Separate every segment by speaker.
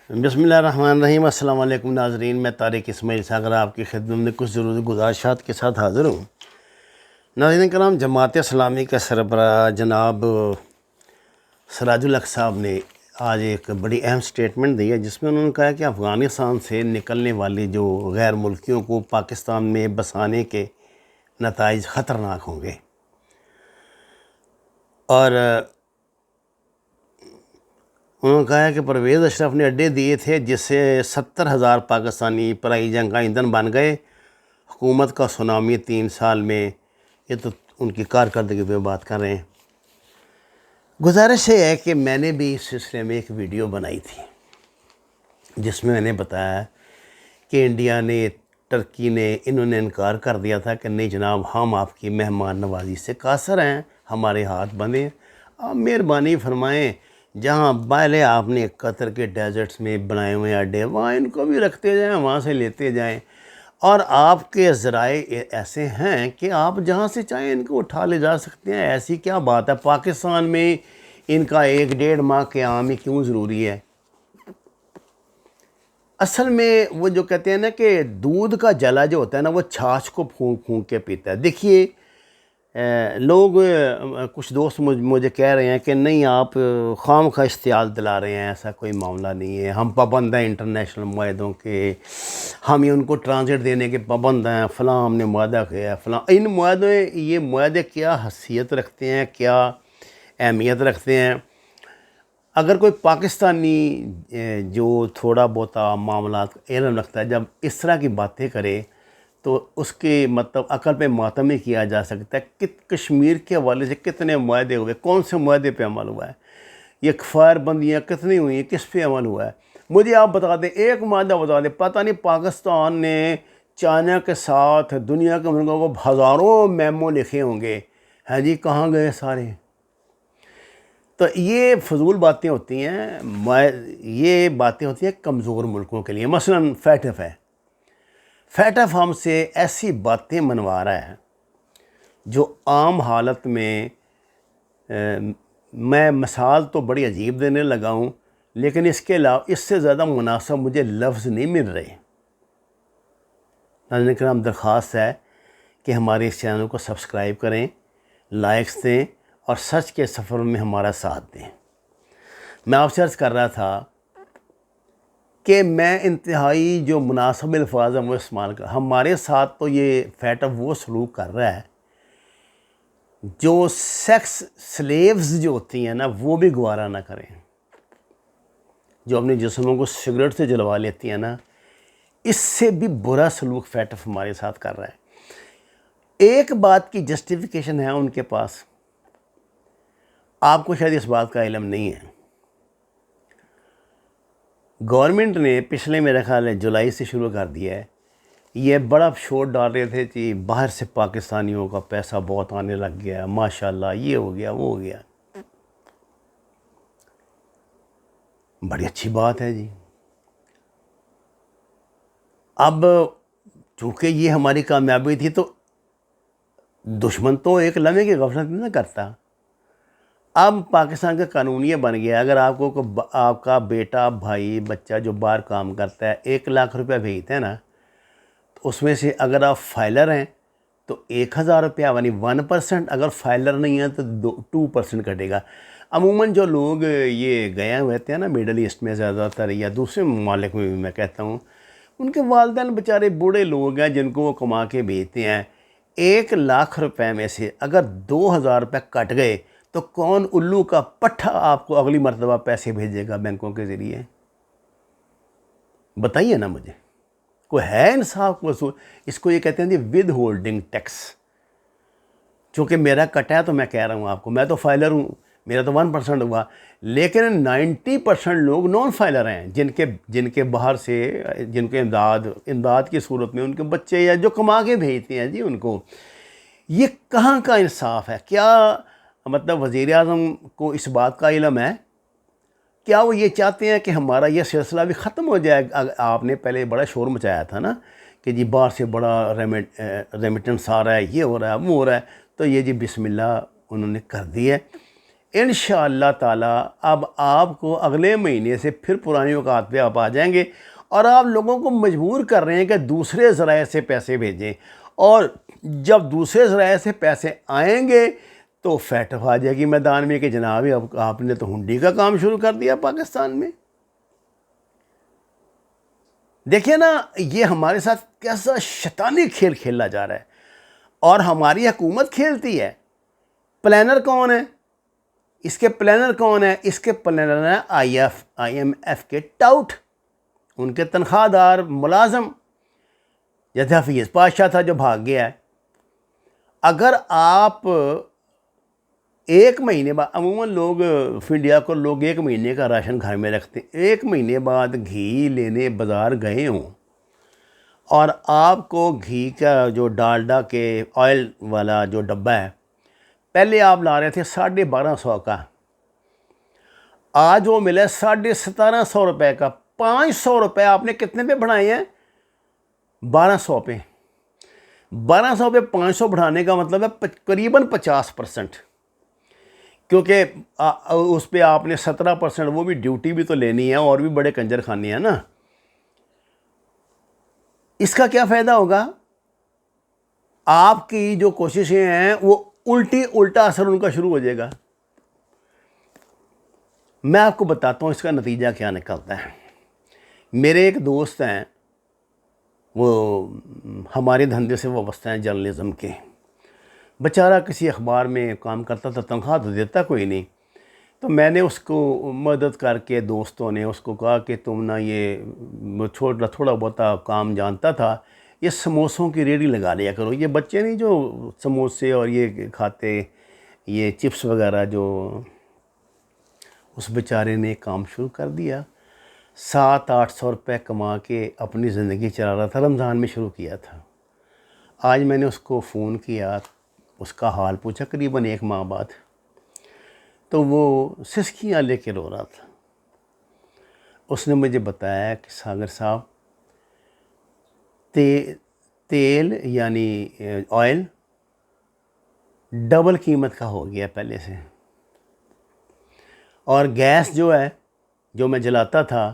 Speaker 1: بسم اللہ الرحمن الرحیم۔ السلام علیکم ناظرین، میں طارق اسماعیل ساگر آپ کی خدمت میں کچھ ضروری گزارشات کے ساتھ حاضر ہوں۔ ناظرین کرام، جماعت اسلامی کے سربراہ جناب سراج الحق صاحب نے آج ایک بڑی اہم سٹیٹمنٹ دی ہے، جس میں انہوں نے کہا کہ افغانستان سے نکلنے والے جو غیر ملکیوں کو پاکستان میں بسانے کے نتائج خطرناک ہوں گے، اور انہوں نے کہا کہ پرویز اشرف نے اڈے دیے تھے جس سے 70,000 پاکستانی پرائی جنگ کا ایندھن بن گئے۔ حکومت کا سونامی 3 سال میں، یہ تو ان کی کارکردگی پہ بات کر رہے ہیں۔ گزارش یہ ہے کہ میں نے بھی اس سلسلے میں ایک ویڈیو بنائی تھی، جس میں نے بتایا کہ انڈیا نے، ترکی نے، انہوں نے انکار کر دیا تھا کہ نہیں جناب، ہم آپ کی مہمان نوازی سے قاصر ہیں، ہمارے ہاتھ بندھے ہیں، آپ مہربانی فرمائیں، جہاں پہلے آپ نے قطر کے ڈیزرٹس میں بنائے ہوئے اڈے، وہاں ان کو بھی رکھتے جائیں، وہاں سے لیتے جائیں، اور آپ کے ذرائع ایسے ہیں کہ آپ جہاں سے چاہیں ان کو اٹھا لے جا سکتے ہیں۔ ایسی کیا بات ہے، پاکستان میں ان کا 1-1.5 ماہ قیام ہی کیوں ضروری ہے؟ اصل میں وہ جو کہتے ہیں نا کہ دودھ کا جلا جو ہوتا ہے نا، وہ چھاچھ کو پھونک پھونک کے پیتا ہے۔ دیکھیے، لوگ، کچھ دوست مجھے کہہ رہے ہیں کہ نہیں، آپ خام خواہ اشتعال دلا رہے ہیں، ایسا کوئی معاملہ نہیں ہے، ہم پابند ہیں انٹرنیشنل معاہدوں کے، ہم ان کو ٹرانزٹ دینے کے پابند ہیں، فلاں ہم نے معاہدہ کیا ہے، فلاں۔ ان معاہدوں، یہ معاہدے کیا حیثیت رکھتے ہیں، کیا اہمیت رکھتے ہیں؟ اگر کوئی پاکستانی جو تھوڑا بہت معاملات کا علم رکھتا ہے، جب اس طرح کی باتیں کرے تو اس کے مطلب عقل پہ ماتم ہی کیا جا سکتا ہے کہ کشمیر کے حوالے سے کتنے معاہدے ہوئے، کون سے معاہدے پہ عمل ہوا ہے، یہ فائر بندیاں کتنی ہوئی ہیں، کس پہ عمل ہوا ہے؟ مجھے آپ بتا دیں، ایک معاہدہ بتا دیں، پتہ نہیں پاکستان نے چائنا کے ساتھ دنیا کے ملکوں کو ہزاروں میمو لکھے ہوں گے، ہاں جی، کہاں گئے سارے؟ تو یہ فضول باتیں ہوتی ہیں، یہ باتیں ہوتی ہیں کمزور ملکوں کے لیے۔ مثلاً فیٹف ہے، فیٹف ہم سے ایسی باتیں منوا رہا ہے جو عام حالت میں، میں مثال تو بڑی عجیب دینے لگا ہوں، لیکن اس کے علاوہ اس سے زیادہ مناسب مجھے لفظ نہیں مل رہے۔ ناظرین کرام، درخواست ہے کہ ہمارے اس چینل کو سبسکرائب کریں، لائکس دیں، اور سچ کے سفر میں ہمارا ساتھ دیں۔ میں آپ سے عرض کر رہا تھا کہ میں انتہائی جو مناسب الفاظ ہیں وہ استعمال کر، ہمارے ساتھ تو یہ فیٹف وہ سلوک کر رہا ہے جو سیکس سلیوز جو ہوتی ہیں نا، وہ بھی گوارا نہ کریں، جو اپنے جسموں کو سگریٹ سے جلوا لیتی ہیں نا، اس سے بھی برا سلوک فیٹف ہمارے ساتھ کر رہا ہے۔ ایک بات کی جسٹیفیکیشن ہے ان کے پاس، آپ کو شاید اس بات کا علم نہیں ہے۔ گورنمنٹ نے پچھلے میرے خیال ہے جولائی سے شروع کر دیا ہے، یہ بڑا شور ڈال رہے تھے کہ باہر سے پاکستانیوں کا پیسہ بہت آنے لگ گیا ہے، ماشاءاللہ، یہ ہو گیا، وہ ہو گیا۔ بڑی اچھی بات ہے جی۔ اب چونکہ یہ ہماری کامیابی تھی تو دشمن تو ایک لمحے کی غفلت نہ کرتا۔ اب پاکستان کا قانون یہ بن گیا، اگر آپ کا بیٹا، بھائی، بچہ جو باہر کام کرتا ہے 1 لاکھ روپیہ بھیجتے ہیں نا، تو اس میں سے اگر آپ فائلر ہیں تو 1,000 روپیہ، یعنی 1%، اگر فائلر نہیں ہیں تو 2% کٹے گا۔ عموماً جو لوگ یہ گئے ہوتے ہیں نا مڈل ایسٹ میں زیادہ تر، یا دوسرے ممالک میں بھی میں کہتا ہوں، ان کے والدین بیچارے بوڑھے لوگ ہیں جن کو وہ کما کے بھیجتے ہیں۔ 1 لاکھ روپے میں سے اگر 2,000 روپے کٹ گئے تو کون الو کا پٹھا آپ کو اگلی مرتبہ پیسے بھیجے گا بینکوں کے ذریعے؟ بتائیے نا مجھے، کوئی ہے انصاف وصول؟ اس کو یہ کہتے ہیں جی ود ہولڈنگ ٹیکس۔ چونکہ میرا کٹا ہے تو میں کہہ رہا ہوں آپ کو، میں تو فائلر ہوں، میرا تو 1% ہوا، لیکن 90% لوگ نان فائلر ہیں، جن کے باہر سے، جن کے امداد کی صورت میں ان کے بچے یا جو کما کے بھیجتے ہیں جی ان کو۔ یہ کہاں کا انصاف ہے؟ کیا مطلب وزیر اعظم کو اس بات کا علم ہے؟ کیا وہ یہ چاہتے ہیں کہ ہمارا یہ سلسلہ بھی ختم ہو جائے؟ آپ نے پہلے بڑا شور مچایا تھا نا کہ جی باہر سے بڑا ریمیٹنس آ رہا ہے، یہ ہو رہا ہے، وہ ہو رہا ہے، تو یہ جی بسم اللہ انہوں نے کر دی ہے۔ انشاءاللہ تعالی اب آپ کو اگلے مہینے سے پھر پرانی اوقات پہ آپ آ جائیں گے، اور آپ لوگوں کو مجبور کر رہے ہیں کہ دوسرے ذرائع سے پیسے بھیجیں، اور جب دوسرے ذرائع سے پیسے آئیں گے تو فیٹف آ جائے گی میدان میں کہ جناب آپ نے تو ہنڈی کا کام شروع کر دیا پاکستان میں۔ دیکھیں نا یہ ہمارے ساتھ کیسا شیطانی کھیل کھیلا جا رہا ہے، اور ہماری حکومت کھیلتی ہے۔ پلانر کون ہے؟ اس کے پلانر کون ہے؟ اس کے پلانر ہیں آئی ایم ایف کے ٹاؤٹ، ان کے تنخواہ دار ملازم، جیسے حفیظ پاشا تھا جو بھاگ گیا ہے۔ اگر آپ ایک مہینے بعد، عموماً لوگ انڈیا کو لوگ ایک مہینے کا راشن گھر میں رکھتے ہیں، ایک مہینے بعد گھی لینے بازار گئے ہوں اور آپ کو گھی کا جو ڈالڈا کے آئل والا جو ڈبہ ہے، پہلے آپ لا رہے تھے 1250 کا، آج وہ ملا 1750 روپے کا۔ 500 روپے آپ نے کتنے پہ بڑھائے ہیں؟ 1200 پہ۔ 1200 پہ 500 بڑھانے کا مطلب ہے قریباً 50%، کیونکہ اس پہ آپ نے 17%، وہ بھی ڈیوٹی بھی تو لینی ہے، اور بھی بڑے کنجر خانے ہیں نا۔ اس کا کیا فائدہ ہوگا؟ آپ کی جو کوششیں ہیں وہ الٹا اثر ان کا شروع ہو جائے گا۔ میں آپ کو بتاتا ہوں اس کا نتیجہ کیا نکلتا ہے۔ میرے ایک دوست ہیں، وہ ہمارے دھندے سے وابستہ ہیں جرنلزم کے، بیچارہ کسی اخبار میں کام کرتا تھا، تنخواہ تو دیتا کوئی نہیں، تو میں نے اس کو مدد کر کے، دوستوں نے اس کو کہا کہ تم نہ یہ تھوڑا بہت کام جانتا تھا، یہ سموسوں کی ریڑھی لگا لیا کرو۔ یہ بچے نہیں جو سموسے اور یہ کھاتے، یہ چپس وغیرہ، جو اس بیچارے نے کام شروع کر دیا، 700-800 روپے کما کے اپنی زندگی چلا رہا تھا، رمضان میں شروع کیا تھا۔ آج میں نے اس کو فون کیا، اس کا حال پوچھا قریباً 1 ماہ بعد، تو وہ سسکیاں لے کے رو رہا تھا۔ اس نے مجھے بتایا کہ ساگر صاحب، تیل یعنی آئل ڈبل قیمت کا ہو گیا پہلے سے، اور گیس جو ہے جو میں جلاتا تھا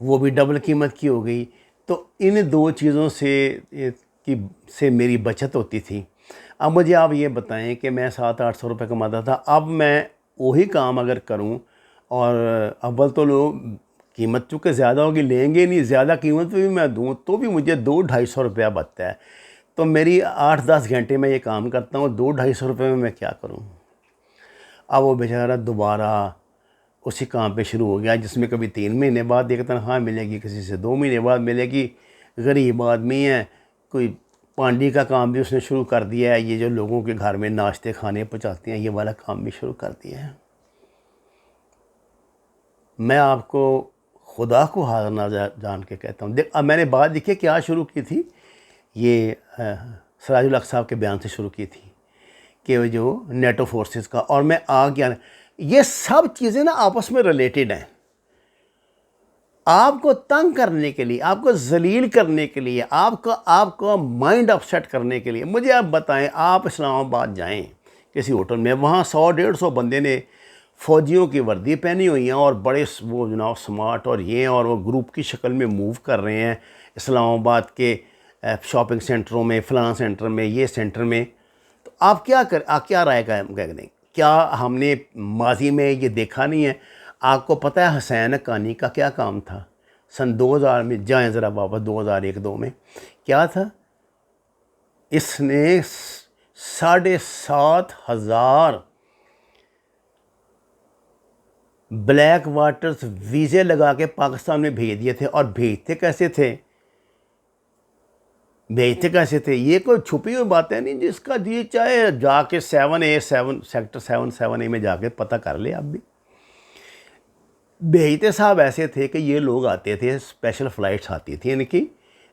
Speaker 1: وہ بھی ڈبل قیمت کی ہو گئی۔ تو ان 2 چیزوں سے میری بچت ہوتی تھی۔ اب مجھے آپ یہ بتائیں کہ میں 700-800 روپے کماتا تھا، اب میں وہی کام اگر کروں، اور اول تو لوگ قیمت چونکہ زیادہ ہوگی لیں گے نہیں، زیادہ قیمت پہ بھی میں دوں تو بھی مجھے 200-250 روپیہ بچتا ہے، تو میری 8-10 گھنٹے میں یہ کام کرتا ہوں، 200-250 روپے میں کیا کروں؟ اب وہ بیچارہ دوبارہ اسی کام پہ شروع ہو گیا، جس میں کبھی 3 مہینے بعد ایک تنخواہ ملے گی، کسی سے 2 مہینے بعد ملے گی۔ غریب آدمی ہے، کوئی پانڈی کا کام بھی اس نے شروع کر دیا ہے، یہ جو لوگوں کے گھر میں ناشتے کھانے پہنچاتے ہیں، یہ والا کام بھی شروع کر دیا ہے۔ میں آپ کو خدا کو حاضر نہ جان کے کہتا ہوں، اب میں نے بات دیکھیے کیا شروع کی تھی، یہ سراج الحق صاحب کے بیان سے شروع کی تھی کہ وہ جو نیٹو فورسز کا، اور میں آ گیا، یہ سب چیزیں نا آپس میں ریلیٹڈ ہیں۔ آپ کو تنگ کرنے کے لیے، آپ کو ذلیل کرنے کے لیے، آپ کو مائنڈ اپسیٹ کرنے کے لیے، مجھے آپ بتائیں، آپ اسلام آباد جائیں کسی ہوٹل میں، وہاں 100-150 بندے نے فوجیوں کی وردی پہنی ہوئی ہیں، اور بڑے وہ جناب سمارٹ، اور وہ گروپ کی شکل میں موو کر رہے ہیں اسلام آباد کے شاپنگ سینٹروں میں، فلاں سینٹر میں، یہ سینٹر میں۔ تو آپ کیا رائے دیں؟ کیا ہم نے ماضی میں یہ دیکھا نہیں ہے؟ آپ کو پتہ ہے حسین حقانی کا کیا کام تھا؟ سن 2000 میں جائیں ذرا واپس، 2001-2 میں کیا تھا؟ اس نے 7,500 بلیک واٹرز ویزے لگا کے پاکستان میں بھیج دیے تھے، اور بھیجتے کیسے تھے؟ یہ کوئی چھپی ہوئی باتیں نہیں، جس کا جی چاہے جا کے سیکٹر 7A میں جا کے پتہ کر لے۔ اب بھی بھیجتے صاحب ایسے تھے کہ یہ لوگ آتے تھے، اسپیشل فلائٹس آتی تھی ان کی،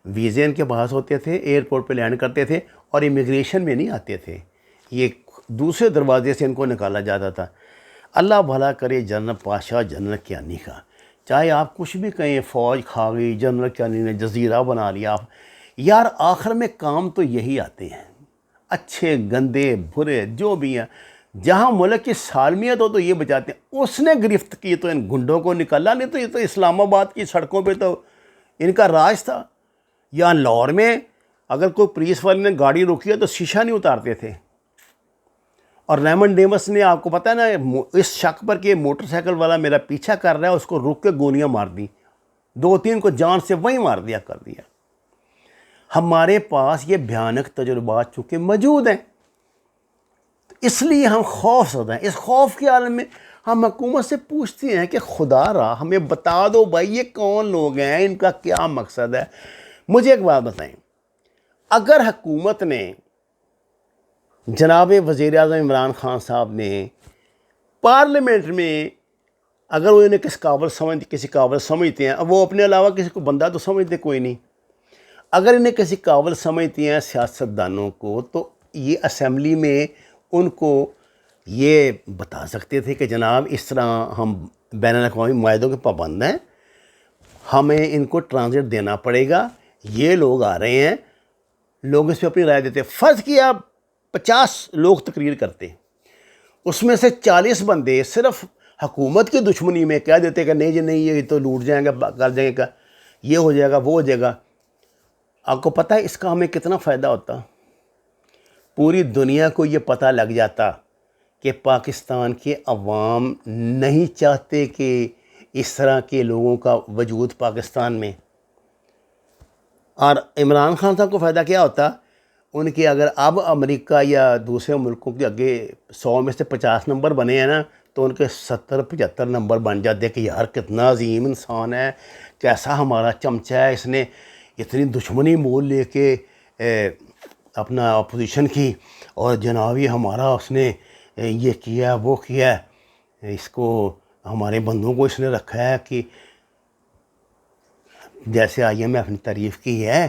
Speaker 1: ویزے ان کے پاس ہوتے تھے، ایئرپورٹ پہ لینڈ کرتے تھے، اور امیگریشن میں نہیں آتے تھے، یہ دوسرے دروازے سے ان کو نکالا جاتا تھا۔ اللہ بھلا کرے جنرل پاشا، جنرل کیانی کا، چاہے آپ کچھ بھی کہیں، فوج کھا گئی، جنرل کیانی نے جزیرہ بنا لیا، یار آخر میں کام تو یہی آتے ہیں، اچھے گندے برے جو بھی ہیں، جہاں ملک کی سالمیت ہو تو یہ بچاتے ہیں. اس نے گرفت کی تو ان گنڈوں کو نکالا, نہیں تو یہ تو اسلام آباد کی سڑکوں پہ تو ان کا راج تھا. یا لاہور میں اگر کوئی پولیس والے نے گاڑی روکی ہے تو شیشہ نہیں اتارتے تھے. اور ریمن ڈیمس نے, آپ کو پتہ ہے نا, اس شک پر کہ موٹر سائیکل والا میرا پیچھا کر رہا ہے, اس کو روک کے گولیاں مار دیں, 2-3 کو جان سے وہیں مار دیا کر دیا. ہمارے پاس یہ بھیانک تجربات چونکہ موجود ہیں, اس لیے ہم خوف زدہ ہیں. اس خوف کے عالم میں ہم حکومت سے پوچھتے ہیں کہ خدا را ہمیں بتا دو بھائی یہ کون لوگ ہیں, ان کا کیا مقصد ہے. مجھے ایک بات بتائیں, اگر حکومت نے, جناب وزیر اعظم عمران خان صاحب نے پارلیمنٹ میں, اگر وہ انہیں کسی قابل سمجھتے ہیں, وہ اپنے علاوہ کسی کو بندہ تو سمجھتے کوئی نہیں, اگر انہیں کسی قابل سمجھتے ہیں سیاستدانوں کو, تو یہ اسمبلی میں ان کو یہ بتا سکتے تھے کہ جناب اس طرح ہم بین الاقوامی معاہدوں کے پابند ہیں, ہمیں ان کو ٹرانزٹ دینا پڑے گا, یہ لوگ آ رہے ہیں, لوگ اس پہ اپنی رائے دیتے. فرض کیا 50 لوگ تقریر کرتے, اس میں سے 40 بندے صرف حکومت کی دشمنی میں کہہ دیتے کہ نہیں جی نہیں یہ تو لوٹ جائیں گے, کر جائیں گے, یہ ہو جائے گا وہ ہو جائے گا. آپ کو پتہ ہے اس کا ہمیں کتنا فائدہ ہوتا؟ پوری دنیا کو یہ پتہ لگ جاتا کہ پاکستان کے عوام نہیں چاہتے کہ اس طرح کے لوگوں کا وجود پاکستان میں. اور عمران خان صاحب کو فائدہ کیا ہوتا؟ ان کے اگر اب امریکہ یا دوسرے ملکوں کے آگے 100 میں سے 50 نمبر بنے ہیں نا, تو ان کے 70-75 نمبر بن جاتے کہ یار کتنا عظیم انسان ہے, کیسا ہمارا چمچہ ہے, اس نے اتنی دشمنی مول لے کے اپنا اپوزیشن کی, اور جناب یہ ہمارا اس نے یہ کیا وہ کیا, اس کو ہمارے بندوں کو اس نے رکھا ہے کہ جیسے IMF نے تعریف کی ہے,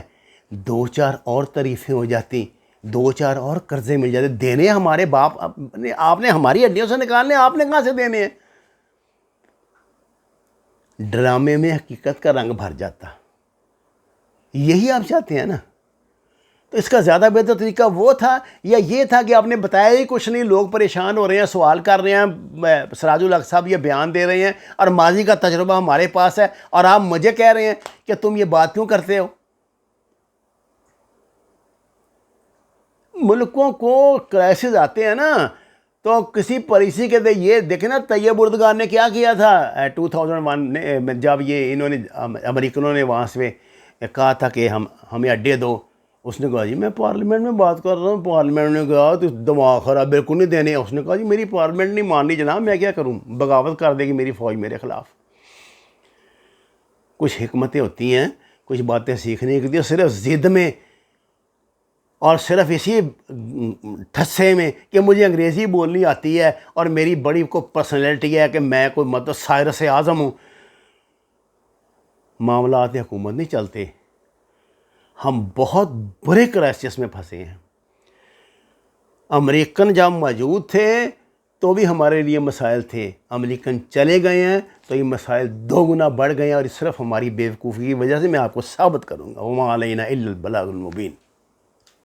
Speaker 1: 2-4 اور تعریفیں ہو جاتی, 2-4 اور قرضے مل جاتے. دینے ہمارے باپ, آپ نے ہماری ہڈیوں سے نکالنے, آپ نے کہاں سے دینے ہیں؟ ڈرامے میں حقیقت کا رنگ بھر جاتا. یہی آپ چاہتے ہیں نا؟ تو اس کا زیادہ بہتر طریقہ وہ تھا یا یہ تھا کہ آپ نے بتایا ہی کچھ نہیں, لوگ پریشان ہو رہے ہیں, سوال کر رہے ہیں, سراج الحق صاحب یہ بیان دے رہے ہیں اور ماضی کا تجربہ ہمارے پاس ہے, اور آپ مجھے کہہ رہے ہیں کہ تم یہ بات کیوں کرتے ہو؟ ملکوں کو کرائسس آتے ہیں نا, تو کسی پالیسی کے یہ دیکھیں نا, طیب اردگان نے کیا کیا تھا 2001 میں, جب یہ انہوں نے امریکنوں نے وہاں سے کہا تھا کہ ہمیں اڈے دو, اس نے کہا جی میں پارلیمنٹ میں بات کر رہا ہوں. پارلیمنٹ نے کہا تو دماغ خراب, بالکل نہیں دینے. اس نے کہا جی میری پارلیمنٹ نہیں ماننی جناب, میں کیا کروں, بغاوت کر دے گی میری فوج میرے خلاف. کچھ حکمتیں ہوتی ہیں, کچھ باتیں سیکھنے کی, صرف ضد میں اور صرف اسی ٹھسے میں کہ مجھے انگریزی بولنی آتی ہے اور میری بڑی کو پرسنالٹی ہے کہ میں کوئی مطلب سائرس اعظم ہوں, معاملات حکومت نہیں چلتے. ہم بہت برے کرائسس میں پھنسے ہیں. امریکن جب موجود تھے تو بھی ہمارے لیے مسائل تھے, امریکن چلے گئے ہیں تو یہ مسائل 2 گنا بڑھ گئے ہیں, اور صرف ہماری بیوقوفی کی وجہ سے. میں آپ کو ثابت کروں گا, وما علینا الا البلاغ المبین.